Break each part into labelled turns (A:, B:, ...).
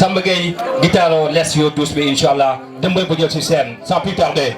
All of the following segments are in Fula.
A: Samba Gueye guitare laisse yo tous bi inchallah dem boy jël ci scène sans plus tarder.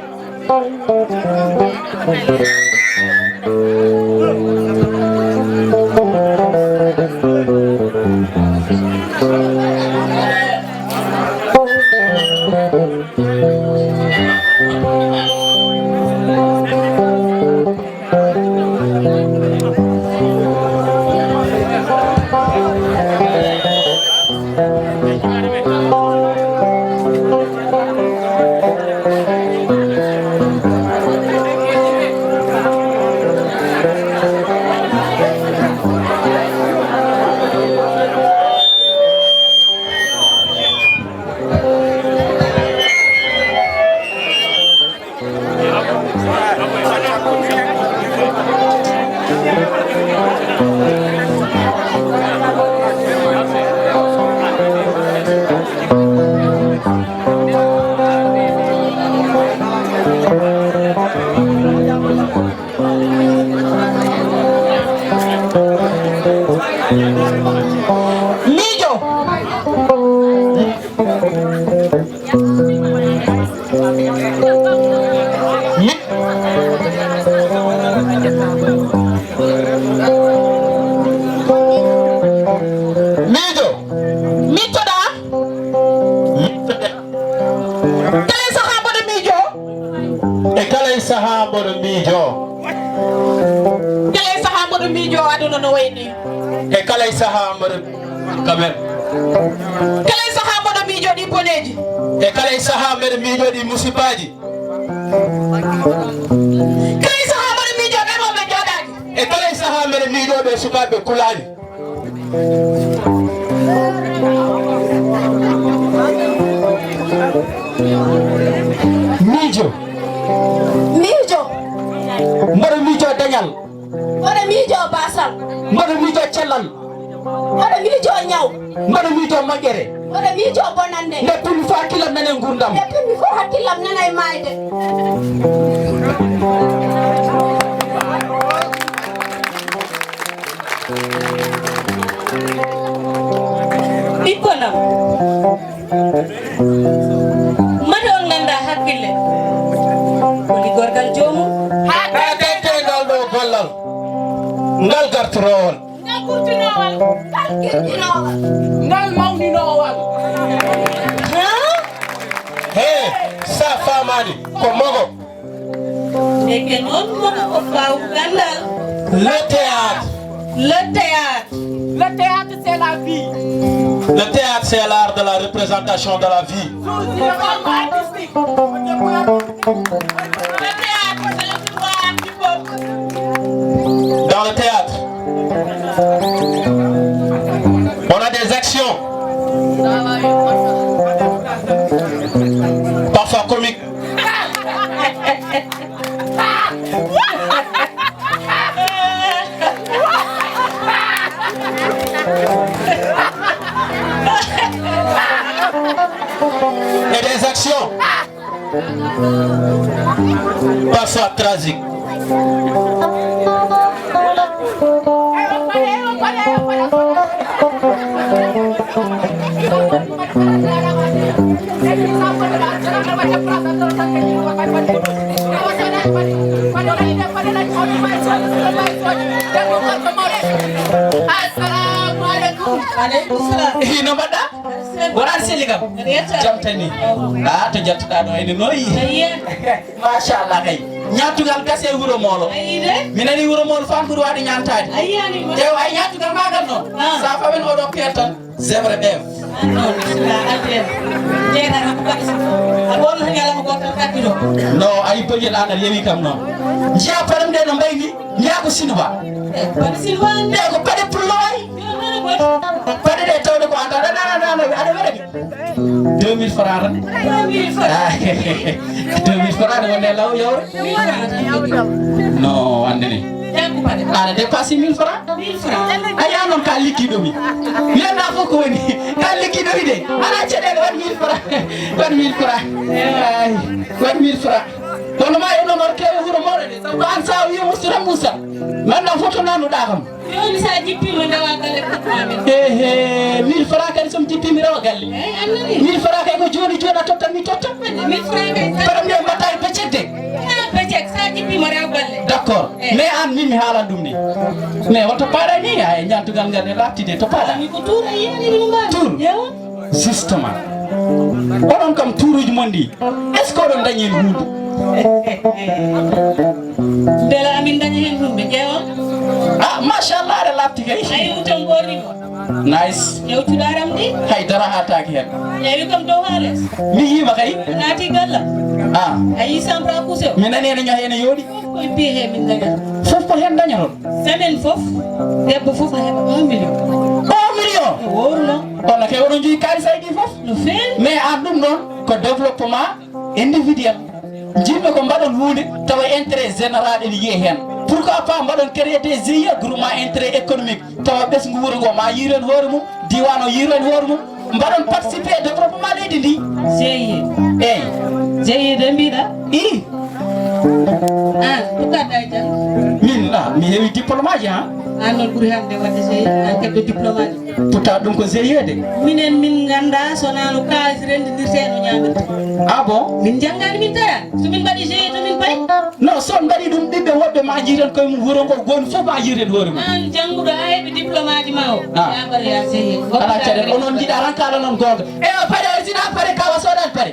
B: De la vie. Dans le théâtre, on a des actions, parfois comiques. Et des actions parfois tragiques.
C: Hino bada waran seligam jamtani to jattuda do ene noyi masha Allah kay ñatugal gasse wuro molo minani wuro molo fam buri wadi ñantade te way ñatugal magal non sa famen odo pertan zebra dev no ay beje dana yewi kam non jiya param de no mbayni ñako sinuba de ko pade pulloy pade de tawde ko anda nana ada wede 2000 francs 2000 francs wonde law yow no andini ana dépassé 1000 francs aya non ka liquido mi yenda foko woni ka liquido de ana cede 1000 francs 1000 francs ay 1000 francs kono ma eno no kewe huro more de an sa wi mustura musa man na foto nanu da kam
D: yoni sa jippi mo dawa galle ko amen
C: 1000 francs kan som jippi mi rawa galle 1000 francs kay ko joni totta
D: 1000 francs
C: param ne batay pecete
D: pecek sa jippi mo rawa galle
C: d'accord mais an min mi hala dum ni mais woto paada ni ay nyantugal ngade latide to paada
D: mi ko tour ay yani mi ma
C: tour justement onon kam touruji mondi est ce que on dañi hunde
D: bela amin dañi hen hunde jeewa
C: ah machallah ala lafti kay
D: ay utam gorni
C: nice
D: yow tudaram di
C: hay dara hataki hen
D: yewi kam do hales
C: mi yima kay
D: nati galla
C: ah
D: ay sambra kuso
C: mi nani en nyohene yodi
D: koy bihe min daña
C: fof ko hen dañaron
D: semaine fof debbo fof heba 1 million
C: 1 million
D: worno
C: on kay wono ji kali saydi fof
D: no fel
C: mais an dum non ko développement individuel jimbe ko mbaɗon hunde tawa intérêt général ene yiye hen pourquoi pas mbaɗon créer des GIE groupement intérêt économique tawa ɓesgu wuuro ngo ma yiren hoore mum diwan o yiren hoore mum mbaɗon participer e développement leydi ndi
D: GIE
C: eyyi
D: GIE de mbiɗa
C: i
D: an ko gadda jang
C: min mi heewi diplôme aji ha
D: an non ɓuuri hamde wadde GIE an keddo diplôme aji
C: pourtant ɗum ko GIE de
D: minen min ganda sonano kalis rendidirteno ñamirte
C: ah bon
D: min janggani min taya somin mbaɗi GIE to min pay
C: non son mbaɗi ɗum ɓiɓɓe woɓɓe ma jiren koye mum wuuro ngo goni fof ma jiren hoore mum
D: an jangguɗo a heeɓi diplôme aji ma o yaɓar ya GIE
C: ala caɗel onon jiɗa tan kala noon gonga e o paɗe o sina paɗe kawa soɗat paɗe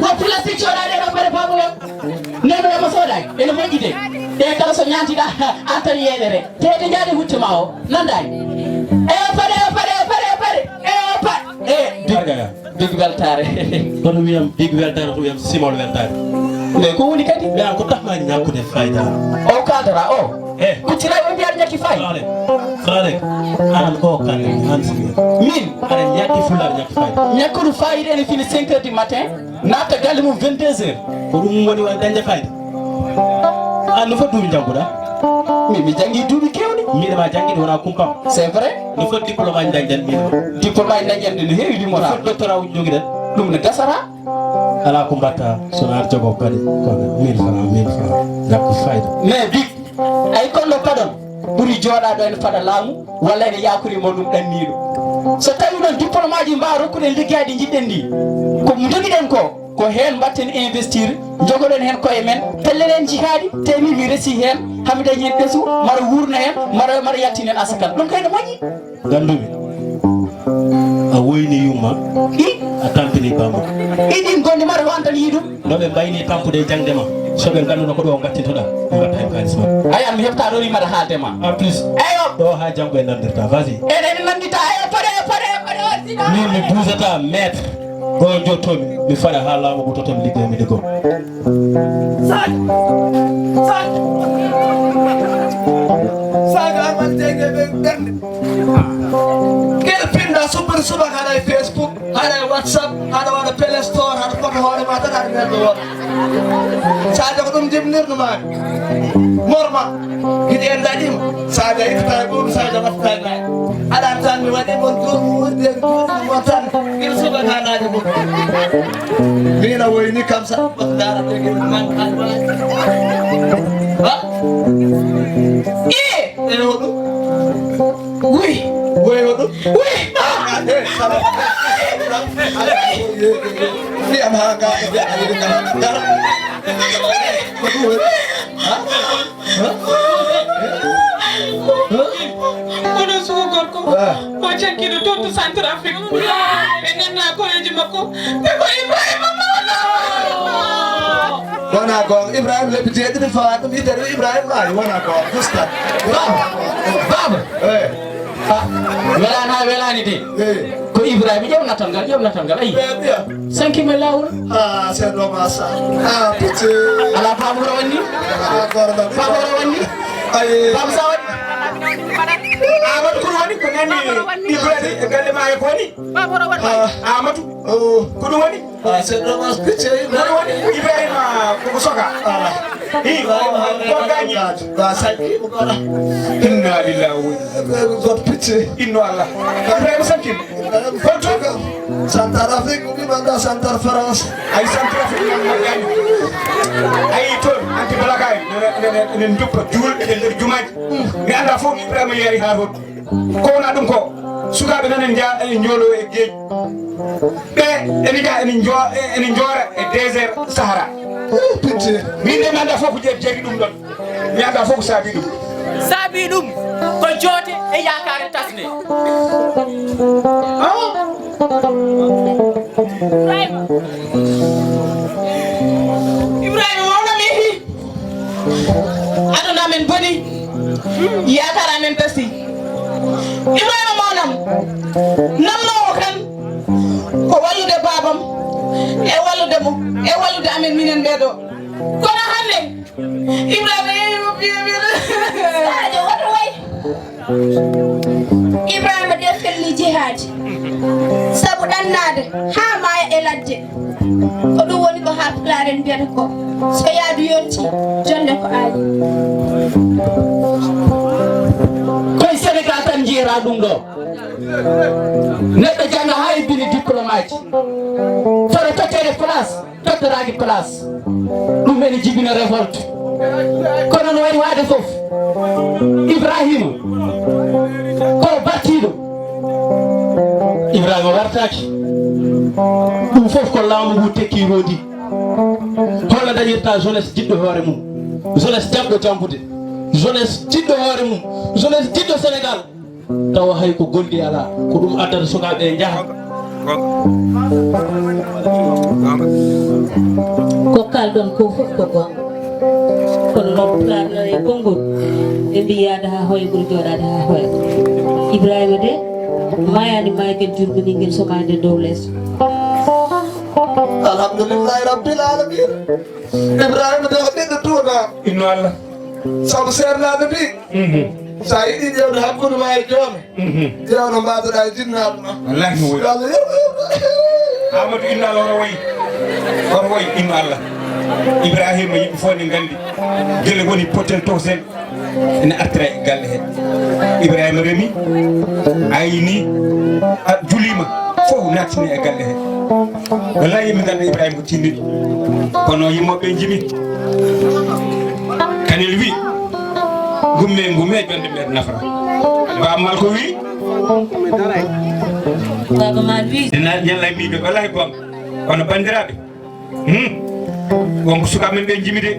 C: ko plastique soɗade ɗo paɗe pamulon neno emo soɗaki ene moƴƴi de ɗe kala so ñantiɗa an tan yeɗere tede jaade hucce ma o nandani e o paɗe big weltare
B: kono wiyam big weltare ko wiyam simol weltare
C: mais ko woni kadi
B: mais ko taxma ñakkude fayda
C: o kadara o kucciraɓe mbiyaɗ ñakki fay
B: frale an o kan hansi
C: min
B: aɗa ñakki fulare ñakki fayda
C: ñakkudu fayida ene fini 5 heures du matin natta galle mum 22 heures
B: ko ɗum woni wa dañde fayda an no foti duuɓi jangguɗa
C: mi jangi duuɓi kewɗi
B: miɗe ma jangguide wona kumpam
C: c'est vrai
B: no foti diplôme aji dañɗen miɗe
C: diplôme aji dañƴande no heewi limora
B: foti doctorat uji joguiɗen
C: ɗum ne gasara
B: ala ko mbatta sono ar jogo kadi kono 1000 francs ñakko fayda
C: mais big ay kollo paɗon ɓuuri jooɗaɗo ene faɗa laamu walla ene yakurimo ɗum ɗanniɗo so tawi noon diplôme aji mbawa rokkuɗen liggaji jiɗɗen ndi ko joguiɗen ko hen mbatten investir jogoɗen hen koye men pellenen jihadi temi mi resi hen hami dañi hen ɓesu mara wurna hen mara yaltinen asakal ɗum kayne moƴƴi
B: gandumi a woyni yumma a tampini bamba
C: iɗin gonɗi mara ko an tan yiiɗum
B: noɓe mbayni tampude jangde ma soɓe ganduno ko ɗo gattintoɗa mbatta hen kalis ma
C: ayan mi heɓta ɗo rimata haaldema
B: en plus
C: eyo
B: ɗo ha janggo e nandirta vas-y
C: eɗen nandita eyo paɗe
B: min mi dusata maître gon jottomi mi faɗa ha laamu ko totomi liggey mi liggo
E: saga amantege ɓe gande gueɗe pinɗa subaka subaka haɗa e Facebook haɗa e WhatsApp haɗa waɗa Play Store haɗa foto hoorema tan aɗa nerɗo woɗa saade ko ɗum jibnirnumani morma guiɗi en daɗima saga ittata e ɓuuɓi saga wattata e nayi aɗa tan mi waɗi mon duurde mon tan guila subaka naji mum mina woyni kam sa ɓata darate gueɗe mankaɗe waɗa e hoɗum oui oui hoɗum oui fiyam ha gaɗo gara
D: oɗo sugo gorko o cankiɗo toon to centre afrique ɓe ganna koyeji makko ɓe ko ibrahima mawla
E: wona gonga ibrahima lebbi jeeɗiɗi fawa ɗum yitere ibrahima ay wona gonga justat
C: baba welani ha welani de ko ibrahima ƴewnatal ngal ayi
E: ɓiya
C: 5 mille lawol
E: ha seeɗo masa ha picce
C: ala famuro wanni
E: gorɗo
C: famuro wanni
E: ay
C: bam sa waɗi amadou kono woni ko nani ibrahima e galle ma e ko woni amadou ko ɗum woni
E: ha seeɗo mas picce
C: kono woni ibrahima koko soka
A: ko gañi
E: ba sanki bu ko la
A: inna lillahi
E: got picce
A: inna allah ibrahima sanki
E: foto Central Afrique bi manda Central France
A: ay Central Afrique mo gañi ay ton anti balagay ne nduppa juul e nder jumaaji mi anda fof ibrahima yari ha hot ko wona dum ko sukaɓe nan en jolo e geej ɓe ene ja ene joora e désert sahara
E: picce
A: min de mi anda fof ko jeegi ɗum ɗon mi anda fof ko saabi ɗum
C: ko joote e yakare tasne
D: Ibrahima wona mi aduna men boni yakara men tasi Ibrahima mawnam namnowo kan ko wallude babam e wallude mo e wallude amen minen ɓeɗo kono hande Ibrahima yeeyimo biyeɓeɗe
F: Sadio woto way Ibrahima deftelni jihaadi sabu ɗannade ha maya e ladde ko ɗum woni ko haalpulaar en mbiyata ko so yaadu yonti jonde ko aali
C: koye Sénégal tan jiyata ɗum ɗo neɗɗo janga ha e bini diplôme aji soɗo tottere place tottoraki place ɗum ene jibina révolte kono no waɗi waade fof Ibrahima ko battiɗo Ibrahima wartaki ɗum fof ko laamu ngu tekki roodi holno dañirta jeunesse jiɗɗo hoore mum jeunesse jamɗo jambude jeunesse jiɗɗo hoore mum jeunesse jiɗɗo Sénégal tawa hay ko goldi ala ko ɗum addata sukaɓe jaaha
G: ko kalɗon ko fof ko gonga kono noon pulaar e konngol ɓe mbi yaada ha hoya ɓuuri joɗade ha hoya Ibrahima de mayani mayguel jurminiguel somade dow leeso
E: alhamdulillahi rabbil alamin Ibrahima de ko ɓiɗɗo tuuɗa
A: inna allah
E: sabu sernaɓe mbi sa yiɗi ƴewde hakkude ma e joome ƴewno mbatoɗa e jinnaɗo ma
A: wallahi no woyi
E: Allah
A: amadou inna allah oto woyi inna allah Ibrahima yimɓe fof ne gandi gele woni potel tosen ene artira e galle he Ibrahima remi ayini julima fof natini e galle he wallahi yimɓe ganda Ibrahima ko tinniɗo kono yimmoɓe jimi kanel wi gumme jonde ɓeɗo nafra bamal ko wi
G: baba mal wi
A: ena ñalla miɓe wallahi gonga kono bandiraɓe wonko sukaɓe men ɓe jimi de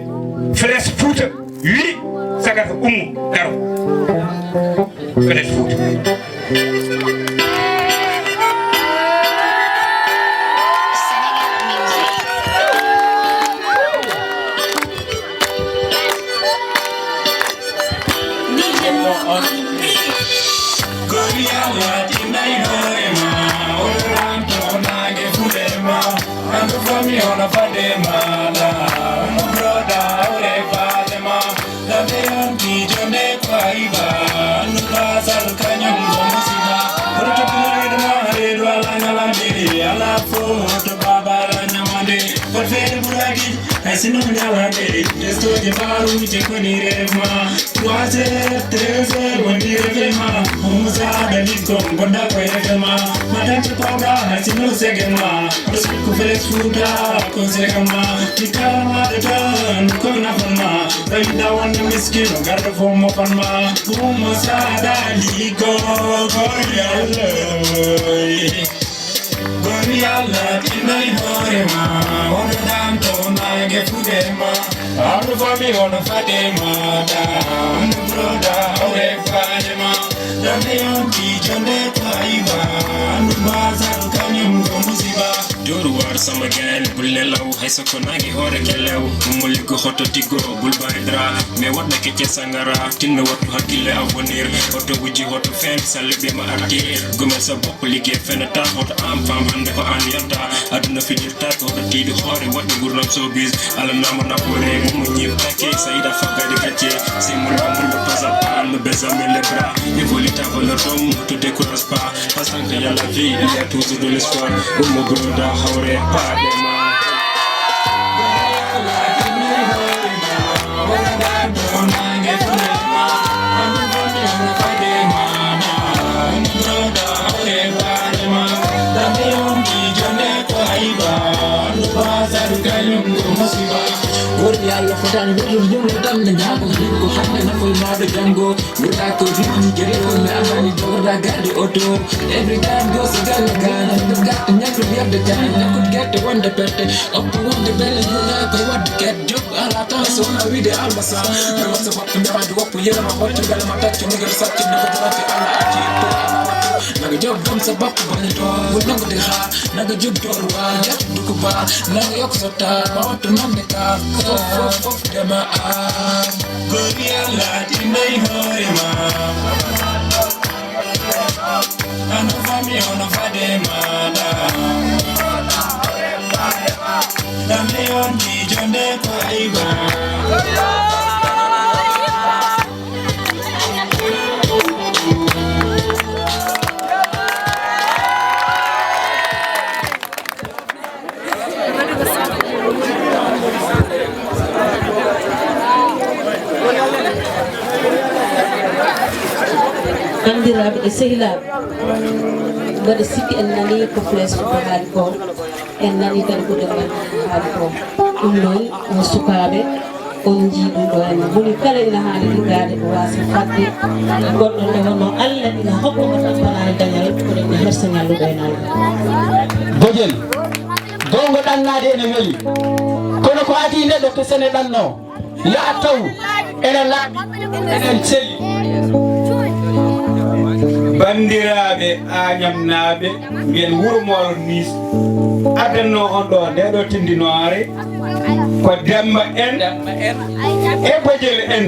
A: Flesh Fouta wi sagata ummu daro Flesh Fouta
H: Sino nyalade, esto llevaron mi checo ni rema. Tu hace 13 buen día rema. Vamos a venir con banda rema. Mata tu cobra, sino se quema. Los que Flesh Fouta con se quema. Mi cama de tan con una forma. Raida wana miskino, garra fomo forma. Vamos a darle Gorialla, tinai horema, ono danto nage fudema, anu fami ono fatema, da anu broda ore fadema, dame yonti jonde kwaiba, anu bazar kanyum musiba. Doru war sama gael bulelaw haysa ko nagi hore kelew mumul ko hoto tigo bulbaydra me wadna ke ci sangara tinna wattu hakile avenir hoto buji hoto fen salbe ma arti gumel sa bop ligue fenata hoto am fam hande ko an yanta aduna fidirta ko tiidi hore wadde gurnam sobis ala nama napore mu ñi pakke sayda fagade kacce simul amul pasa pan besame le bras evolita valeur dom to décourage pas parce que yalla vie il y a toujours de l'espoir pour mon broda hawre pas de ma Allah fotani hejum jumle tan ne jago ko hande na koy maado jango wurda ko jikki jere ko me amani dogorda garde auto every time goes to galgana the got the neck of the time I could get the one the pette up to one the belly you know ko what get job ala tan so na wide albasa me what's up me ma do ko yela ma hot gal ma tacc ni gal sakki na ko tawati ala ati to naga job dum sa bop bañ to bu nangu di xaar naga job door wa jat du ko ba naga yok sa ta ma hot nam de ka fof dama am goria la di nay hore ma ana fami ona fade ma da me on di jonde ko aiba
G: andiraɓe e sehilaɓe mbaɗa sikki en nani ko fles ko haali ko en nani kadi ko ɗemen haali ko ɗum noon on sukaɓe on jiiɗum ɗo en woni kala ina haali ɗigade o wasa fadde goɗɗo nde wonno allah ina hokkoma tan wonani dañal koɗen ne hersa ñalluɗo e nalde
B: Bojel gongo ɗannade ene weeli kono ko adi neɗɗo kesene ɗanno yaa taw ene laaɓi enen celli
A: bandiraɓe añamnaɓe mbiyen wuuro Molo Nis addanno on ɗo ndeɗo tindinoare ko Demba en e Bojel en